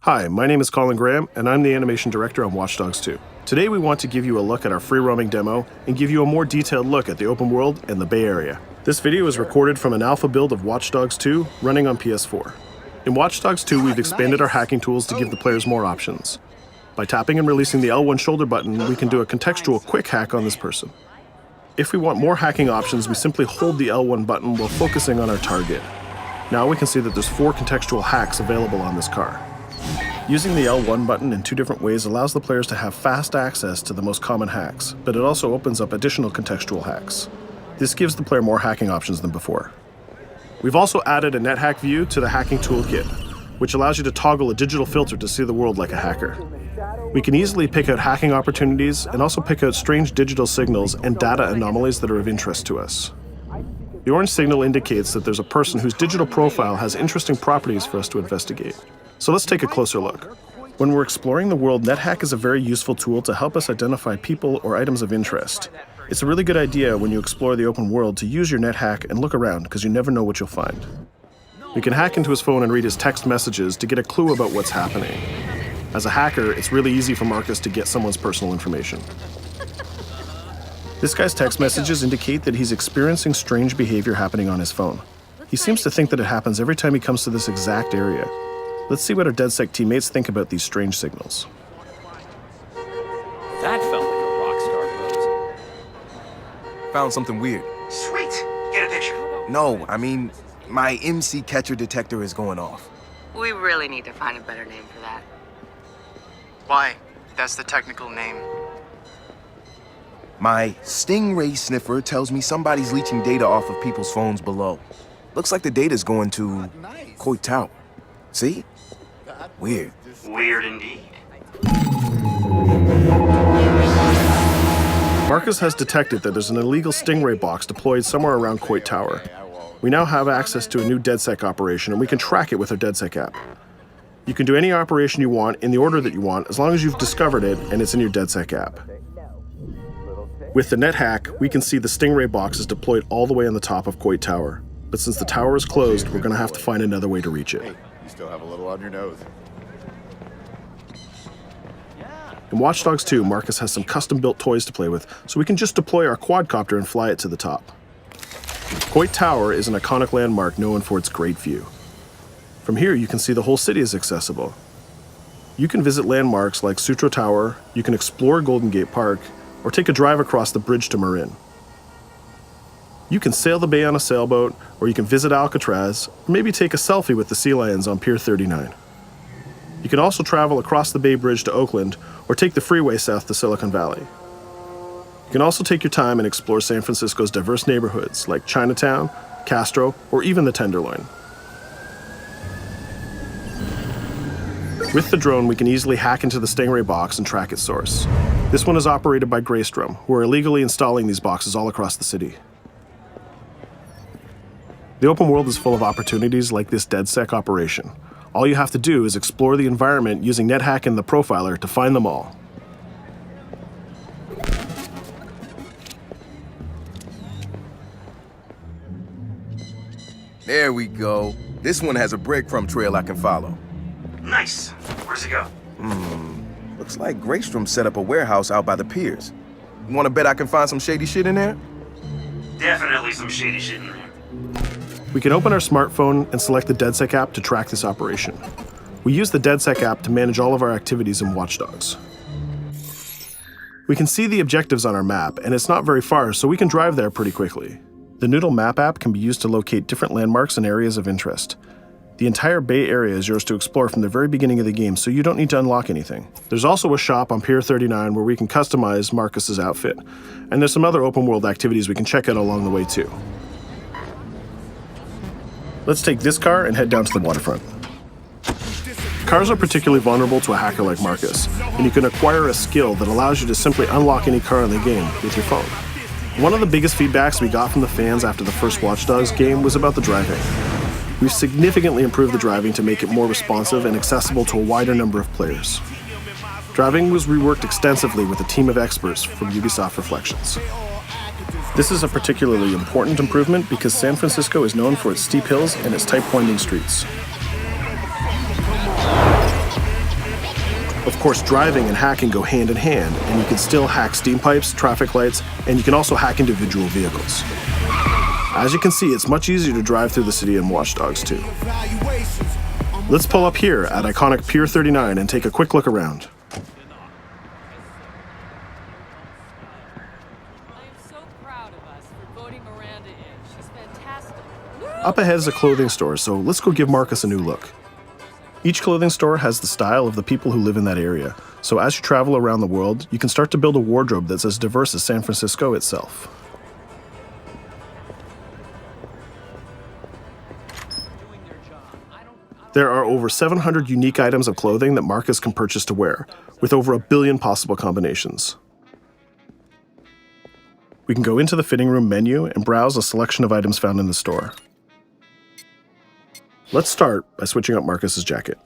Hi, my name is Colin Graham, and I'm the animation director on Watch Dogs 2. Today we want to give you a look at our free roaming demo and give you a more detailed look at the open world and the Bay Area. This video is recorded from an alpha build of Watch Dogs 2 running on PS4. In Watch Dogs 2, we've expanded our hacking tools to give the players more options. By tapping and releasing the L1 shoulder button, we can do a contextual quick hack on this person. If we want more hacking options, we simply hold the L1 button while focusing on our target. Now we can see that there's 4 contextual hacks available on this car. Using the L1 button in 2 different ways allows the players to have fast access to the most common hacks, but it also opens up additional contextual hacks. This gives the player more hacking options than before. We've also added a NetHack view to the hacking toolkit, which allows you to toggle a digital filter to see the world like a hacker. We can easily pick out hacking opportunities and also pick out strange digital signals and data anomalies that are of interest to us. The orange signal indicates that there's a person whose digital profile has interesting properties for us to investigate. So let's take a closer look. When we're exploring the world, NetHack is a very useful tool to help us identify people or items of interest. It's a really good idea when you explore the open world to use your NetHack and look around, because you never know what you'll find. We can hack into his phone and read his text messages to get a clue about what's happening. As a hacker, it's really easy for Marcus to get someone's personal information. This guy's text messages indicate that he's experiencing strange behavior happening on his phone. He seems to think that it happens every time he comes to this exact area. Let's see what our DedSec teammates think about these strange signals. That felt like a rock star pose. Found something weird. Sweet! Get a picture. No, I mean, my MC catcher detector is going off. We really need to find a better name for that. Why? That's the technical name. My Stingray sniffer tells me somebody's leeching data off of people's phones below. Looks like the data's going to Koi Tower. See? Weird. Weird indeed. Marcus has detected that there's an illegal Stingray box deployed somewhere around Coit Tower. We now have access to a new DedSec operation, and we can track it with our DedSec app. You can do any operation you want in the order that you want, as long as you've discovered it and it's in your DedSec app. With the NetHack, we can see the Stingray box is deployed all the way on the top of Coit Tower. But since the tower is closed, we're going to have to find another way to reach it. You still have a little on your nose. In Watch Dogs 2, Marcus has some custom-built toys to play with, so we can just deploy our quadcopter and fly it to the top. Coit Tower is an iconic landmark known for its great view. From here, you can see the whole city is accessible. You can visit landmarks like Sutro Tower, you can explore Golden Gate Park, or take a drive across the bridge to Marin. You can sail the bay on a sailboat, or you can visit Alcatraz, or maybe take a selfie with the sea lions on Pier 39. You can also travel across the Bay Bridge to Oakland, or take the freeway south to Silicon Valley. You can also take your time and explore San Francisco's diverse neighborhoods like Chinatown, Castro, or even the Tenderloin. With the drone, we can easily hack into the Stingray box and track its source. This one is operated by Greystrom, who are illegally installing these boxes all across the city. The open world is full of opportunities like this DedSec operation. All you have to do is explore the environment using NetHack and the Profiler to find them all. There we go. This one has a breadcrumb trail I can follow. Nice. Where's it go? Looks like Greystrom set up a warehouse out by the piers. You wanna bet I can find some shady shit in there? Definitely some shady shit in there. We can open our smartphone and select the DedSec app to track this operation. We use the DedSec app to manage all of our activities in Watch Dogs. We can see the objectives on our map, and it's not very far, so we can drive there pretty quickly. The Noodle Map app can be used to locate different landmarks and areas of interest. The entire Bay Area is yours to explore from the very beginning of the game, so you don't need to unlock anything. There's also a shop on Pier 39 where we can customize Marcus's outfit, and there's some other open world activities we can check out along the way too. Let's take this car and head down to the waterfront. Cars are particularly vulnerable to a hacker like Marcus, and you can acquire a skill that allows you to simply unlock any car in the game with your phone. One of the biggest feedbacks we got from the fans after the first Watch Dogs game was about the driving. We've significantly improved the driving to make it more responsive and accessible to a wider number of players. Driving was reworked extensively with a team of experts from Ubisoft Reflections. This is a particularly important improvement because San Francisco is known for its steep hills and its tight winding streets. Of course, driving and hacking go hand in hand, and you can still hack steam pipes, traffic lights, and you can also hack individual vehicles. As you can see, it's much easier to drive through the city in Watch Dogs 2. Let's pull up here at iconic Pier 39 and take a quick look around. Up ahead is a clothing store, so let's go give Marcus a new look. Each clothing store has the style of the people who live in that area, so as you travel around the world, you can start to build a wardrobe that's as diverse as San Francisco itself. There are over 700 unique items of clothing that Marcus can purchase to wear, with over 1 billion possible combinations. We can go into the fitting room menu and browse a selection of items found in the store. Let's start by switching up Marcus's jacket.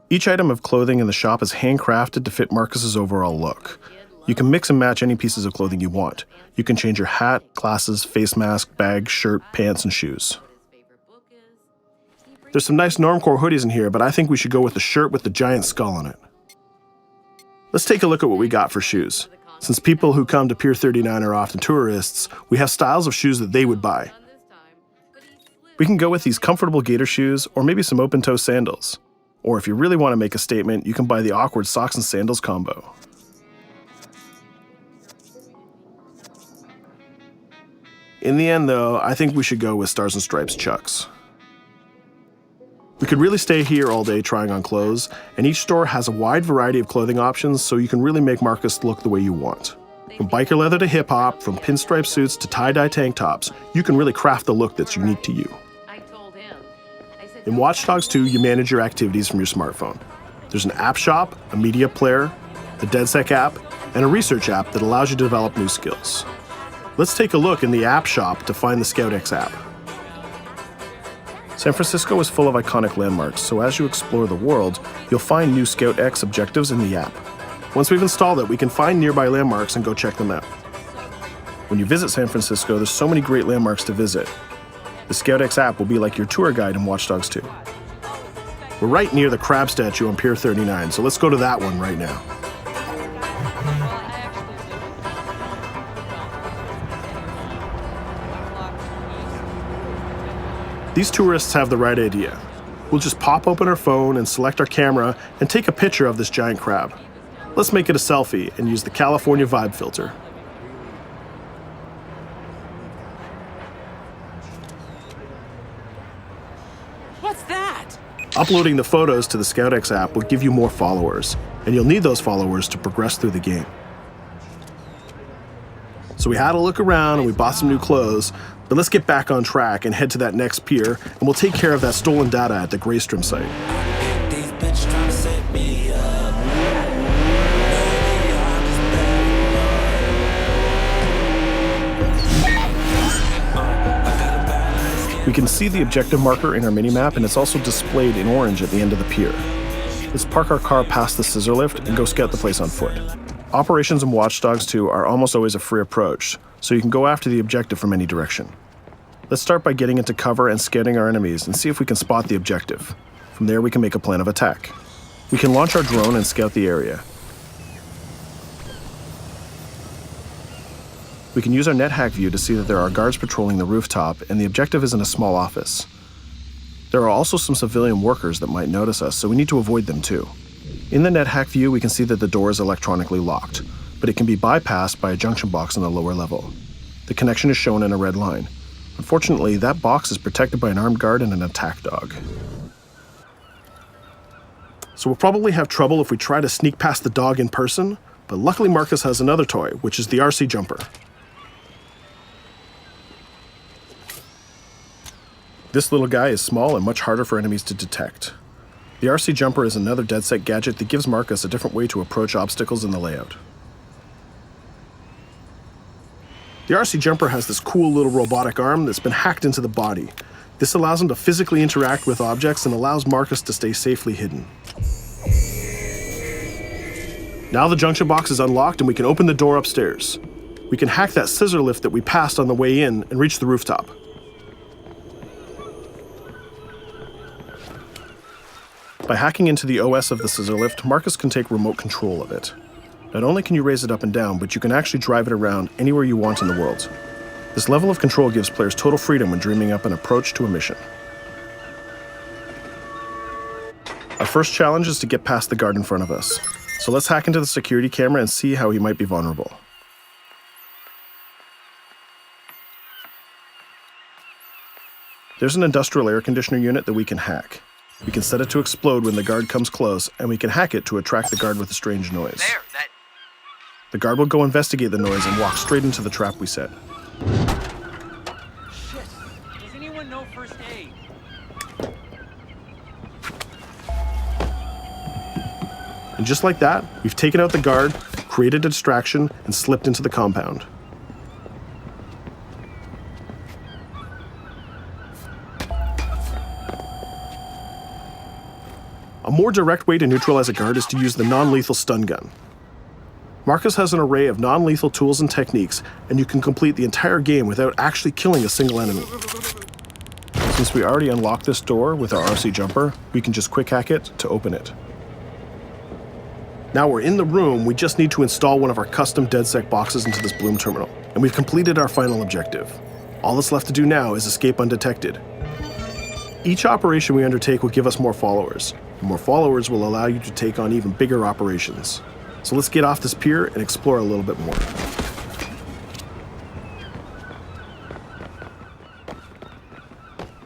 Each item of clothing in the shop is handcrafted to fit Marcus's overall look. You can mix and match any pieces of clothing you want. You can change your hat, glasses, face mask, bag, shirt, pants, and shoes. There's some nice normcore hoodies in here, but I think we should go with the shirt with the giant skull on it. Let's take a look at what we got for shoes. Since people who come to Pier 39 are often tourists, we have styles of shoes that they would buy. We can go with these comfortable gator shoes or maybe some open-toe sandals. Or if you really want to make a statement, you can buy the awkward socks and sandals combo. In the end though, I think we should go with Stars and Stripes Chucks. We could really stay here all day trying on clothes, and each store has a wide variety of clothing options so you can really make Marcus look the way you want. From biker leather to hip-hop, from pinstripe suits to tie-dye tank tops, you can really craft the look that's unique to you. In Watch Dogs 2, you manage your activities from your smartphone. There's an app shop, a media player, the DedSec app, and a research app that allows you to develop new skills. Let's take a look in the app shop to find the ScoutX app. San Francisco is full of iconic landmarks, so as you explore the world, you'll find new ScoutX objectives in the app. Once we've installed it, we can find nearby landmarks and go check them out. When you visit San Francisco, there's so many great landmarks to visit. The ScoutX app will be like your tour guide in Watch Dogs 2. We're right near the crab statue on Pier 39, so let's go to that one right now. These tourists have the right idea. We'll just pop open our phone and select our camera and take a picture of this giant crab. Let's make it a selfie and use the California Vibe filter. What's that? Uploading the photos to the ScoutX app will give you more followers, and you'll need those followers to progress through the game. So we had a look around and we bought some new clothes, but let's get back on track and head to that next pier, and we'll take care of that stolen data at the Greystrom site. We can see the objective marker in our minimap, and it's also displayed in orange at the end of the pier. Let's park our car past the scissor lift and go scout the place on foot. Operations in Watch Dogs 2 are almost always a free approach, so you can go after the objective from any direction. Let's start by getting into cover and scouting our enemies and see if we can spot the objective. From there we can make a plan of attack. We can launch our drone and scout the area. We can use our NetHack view to see that there are guards patrolling the rooftop, and the objective is in a small office. There are also some civilian workers that might notice us, so we need to avoid them too. In the NetHack view, we can see that the door is electronically locked, but it can be bypassed by a junction box on the lower level. The connection is shown in a red line. Unfortunately, that box is protected by an armed guard and an attack dog. So we'll probably have trouble if we try to sneak past the dog in person, but luckily Marcus has another toy, which is the RC jumper. This little guy is small and much harder for enemies to detect. The RC jumper is another DedSec gadget that gives Marcus a different way to approach obstacles in the layout. The RC jumper has this cool little robotic arm that's been hacked into the body. This allows him to physically interact with objects and allows Marcus to stay safely hidden. Now the junction box is unlocked and we can open the door upstairs. We can hack that scissor lift that we passed on the way in and reach the rooftop. By hacking into the OS of the scissor lift, Marcus can take remote control of it. Not only can you raise it up and down, but you can actually drive it around anywhere you want in the world. This level of control gives players total freedom when dreaming up an approach to a mission. Our first challenge is to get past the guard in front of us. So let's hack into the security camera and see how he might be vulnerable. There's an industrial air conditioner unit that we can hack. We can set it to explode when the guard comes close, and we can hack it to attract the guard with a strange noise. The guard will go investigate the noise and walk straight into the trap we set. Shit. Does anyone know first aid? And just like that, we've taken out the guard, created a distraction, and slipped into the compound. A more direct way to neutralize a guard is to use the non-lethal stun gun. Marcus has an array of non-lethal tools and techniques, and you can complete the entire game without actually killing a single enemy. Since we already unlocked this door with our RC jumper, we can just quick hack it to open it. Now we're in the room, we just need to install one of our custom DedSec boxes into this Bloom terminal, and we've completed our final objective. All that's left to do now is escape undetected. Each operation we undertake will give us more followers. More followers will allow you to take on even bigger operations. So let's get off this pier and explore a little bit more.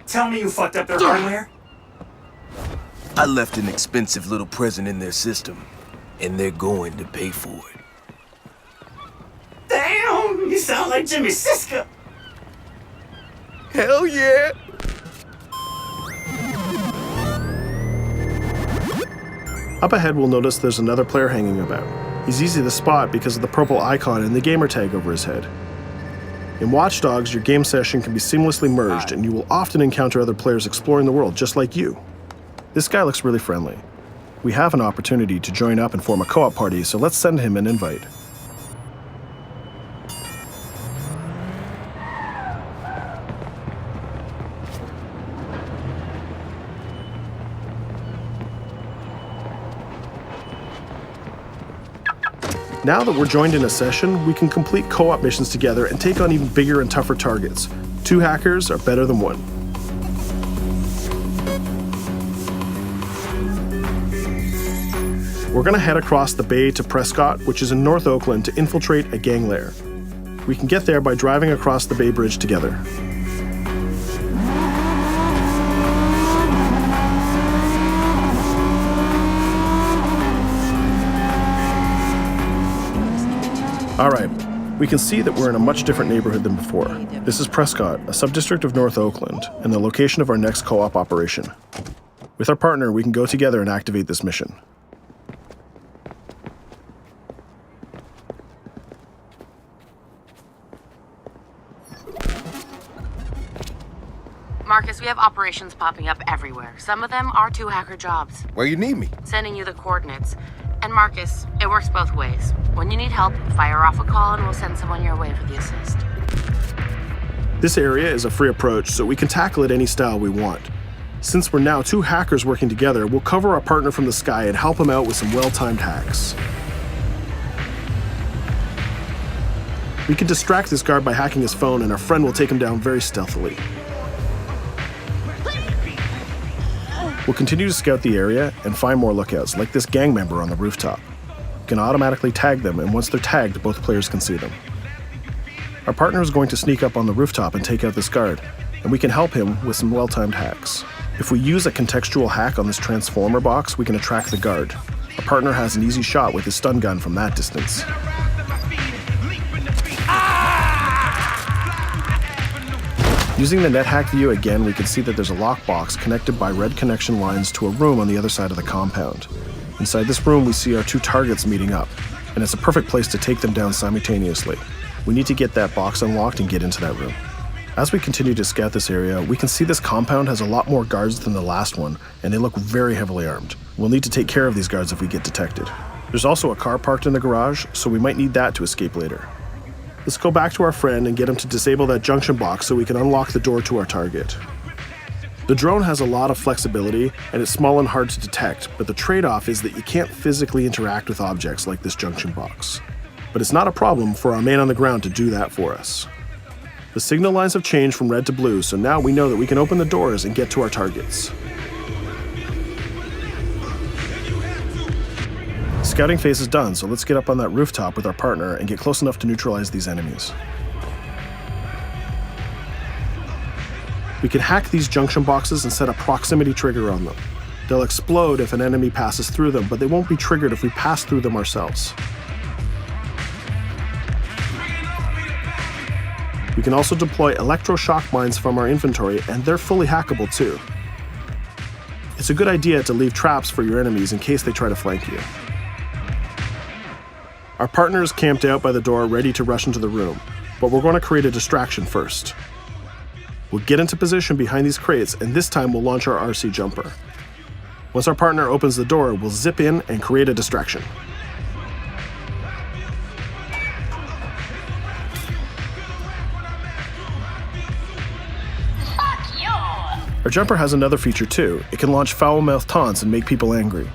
Tell me you fucked up their hardware? I left an expensive little present in their system, and they're going to pay for it. Damn, you sound like Jimmy Siska. Hell yeah! Up ahead, we'll notice there's another player hanging about. He's easy to spot because of the purple icon and the gamer tag over his head. In Watch Dogs, your game session can be seamlessly merged, and you will often encounter other players exploring the world just like you. This guy looks really friendly. We have an opportunity to join up and form a co-op party, so let's send him an invite. Now that we're joined in a session, we can complete co-op missions together and take on even bigger and tougher targets. 2 hackers are better than 1. We're gonna head across the bay to Prescott, which is in North Oakland, to infiltrate a gang lair. We can get there by driving across the Bay Bridge together. Alright, we can see that we're in a much different neighborhood than before. This is Prescott, a subdistrict of North Oakland, and the location of our next co-op operation. With our partner, we can go together and activate this mission. Marcus, we have operations popping up everywhere. Some of them are 2 hacker jobs. Where you need me? Sending you the coordinates. And Marcus, it works both ways. When you need help, fire off a call and we'll send someone your way for the assist. This area is a free approach, so we can tackle it any style we want. Since we're now 2 hackers working together, we'll cover our partner from the sky and help him out with some well-timed hacks. We can distract this guard by hacking his phone, and our friend will take him down very stealthily. We'll continue to scout the area and find more lookouts, like this gang member on the rooftop. You can automatically tag them, and once they're tagged, both players can see them. Our partner is going to sneak up on the rooftop and take out this guard, and we can help him with some well-timed hacks. If we use a contextual hack on this transformer box, we can attract the guard. Our partner has an easy shot with his stun gun from that distance. Using the NetHack view again, we can see that there's a lockbox connected by red connection lines to a room on the other side of the compound. Inside this room, we see our 2 targets meeting up, and it's a perfect place to take them down simultaneously. We need to get that box unlocked and get into that room. As we continue to scout this area, we can see this compound has a lot more guards than the last one, and they look very heavily armed. We'll need to take care of these guards if we get detected. There's also a car parked in the garage, so we might need that to escape later. Let's go back to our friend and get him to disable that junction box so we can unlock the door to our target. The drone has a lot of flexibility and it's small and hard to detect, but the trade-off is that you can't physically interact with objects like this junction box. But it's not a problem for our man on the ground to do that for us. The signal lines have changed from red to blue, so now we know that we can open the doors and get to our targets. Scouting phase is done, so let's get up on that rooftop with our partner and get close enough to neutralize these enemies. We can hack these junction boxes and set a proximity trigger on them. They'll explode if an enemy passes through them, but they won't be triggered if we pass through them ourselves. We can also deploy electroshock mines from our inventory, and they're fully hackable too. It's a good idea to leave traps for your enemies in case they try to flank you. Our partner is camped out by the door ready to rush into the room, but we're going to create a distraction first. We'll get into position behind these crates, and this time we'll launch our RC jumper. Once our partner opens the door, we'll zip in and create a distraction. Our jumper has another feature too. It can launch foul-mouthed taunts and make people angry.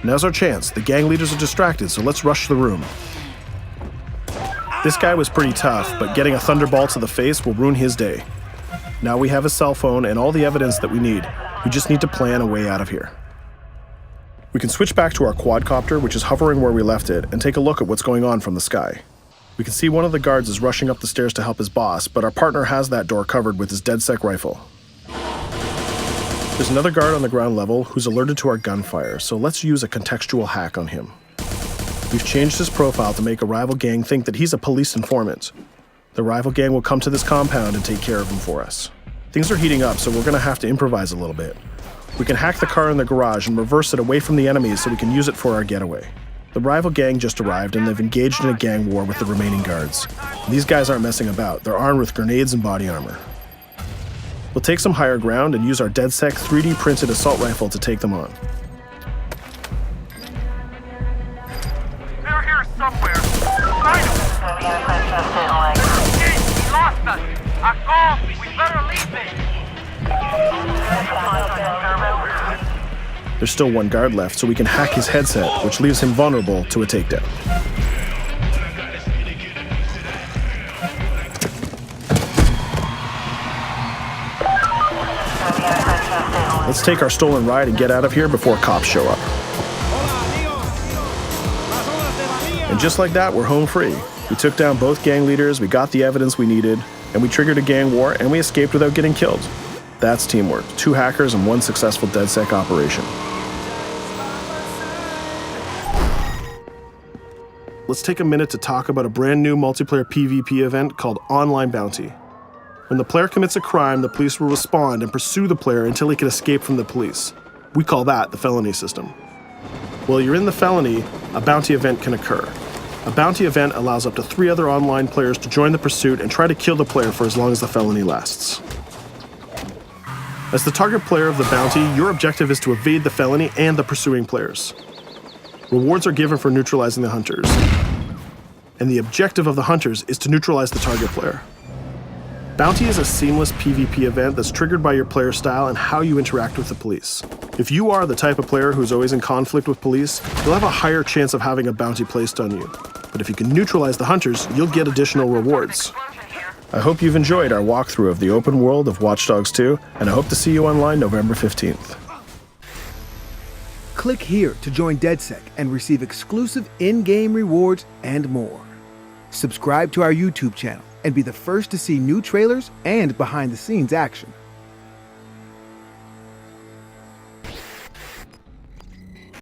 Now's our chance. The gang leaders are distracted, so let's rush the room. This guy was pretty tough, but getting a thunderball to the face will ruin his day. Now we have a cell phone and all the evidence that we need. We just need to plan a way out of here. We can switch back to our quadcopter, which is hovering where we left it, and take a look at what's going on from the sky. We can see one of the guards is rushing up the stairs to help his boss, but our partner has that door covered with his DedSec rifle. There's another guard on the ground level who's alerted to our gunfire, so let's use a contextual hack on him. We've changed his profile to make a rival gang think that he's a police informant. The rival gang will come to this compound and take care of him for us. Things are heating up, so we're going to have to improvise a little bit. We can hack the car in the garage and reverse it away from the enemies so we can use it for our getaway. The rival gang just arrived and they've engaged in a gang war with the remaining guards. These guys aren't messing about, they're armed with grenades and body armor. We'll take some higher ground and use our DedSec 3D printed assault rifle to take them on. They're here somewhere. Find them. He lost us. Axel, we better leave it. There's still one guard left, so we can hack his headset, which leaves him vulnerable to a takedown. Let's take our stolen ride and get out of here before cops show up. And just like that, we're home free. We took down both gang leaders, we got the evidence we needed, and we triggered a gang war, and we escaped without getting killed. That's teamwork. 2 hackers and 1 successful DedSec operation. Let's take a minute to talk about a brand new multiplayer PvP event called Online Bounty. When the player commits a crime, the police will respond and pursue the player until he can escape from the police. We call that the felony system. While you're in the felony, a bounty event can occur. A bounty event allows up to 3 other online players to join the pursuit and try to kill the player for as long as the felony lasts. As the target player of the bounty, your objective is to evade the felony and the pursuing players. Rewards are given for neutralizing the hunters. And the objective of the hunters is to neutralize the target player. Bounty is a seamless PvP event that's triggered by your player style and how you interact with the police. If you are the type of player who's always in conflict with police, you'll have a higher chance of having a bounty placed on you. But if you can neutralize the hunters, you'll get additional rewards. I hope you've enjoyed our walkthrough of the open world of Watch Dogs 2, and I hope to see you online November 15th. Click here to join DedSec and receive exclusive in-game rewards and more. Subscribe to our YouTube channel and be the first to see new trailers and behind-the-scenes action.